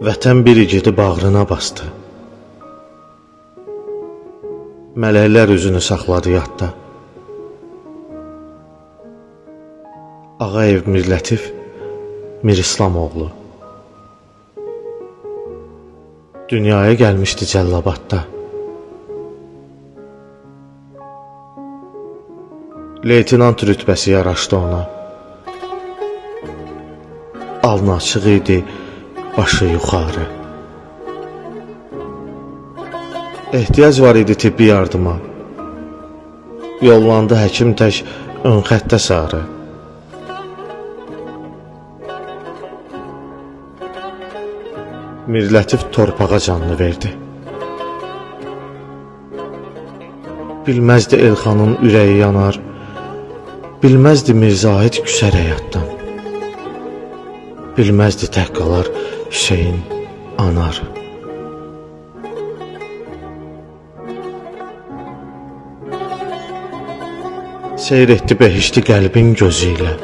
Vətən bir igidi bağrına bastı. Mələklər üzünü saxladı yadda. Ağayev Mirlətif Mir İslamoğlu dünyaya gəlmişdi Cəllabadda. Leytinant rütbəsi yaraşdı ona. Alnı açıq idi, başı yuxarı. Ehtiyac var idi tibbi yardıma. Yollandı həkim tək ön xəttə sarı. Mirlətif torpağa canını verdi. Bilməzdi Elxanın ürəyi yanar, bilməzdi Mirzahid küsər həyatdan. Bilməzdi tək qalar Hüseyin anar. Seyr etdi behişti qəlbin gözü ilə.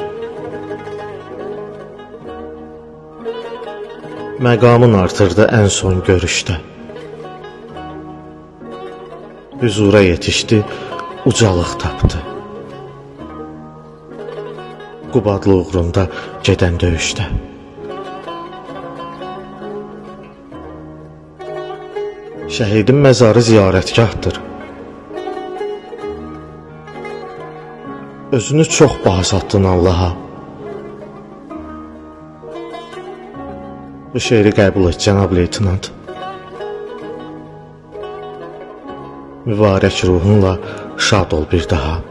Məqamın artırdı ən son görüşdə. Hüzura yetişdi, ucalıq tapdı. Qubadlı uğrunda gedən döyüşdə. Şəhidin məzarı ziyarətgahdır. Özünü çox baha satdın Allaha. Bu şeiri qəbul et, cənab leytinant. Mübarək ruhunla şad ol bir daha.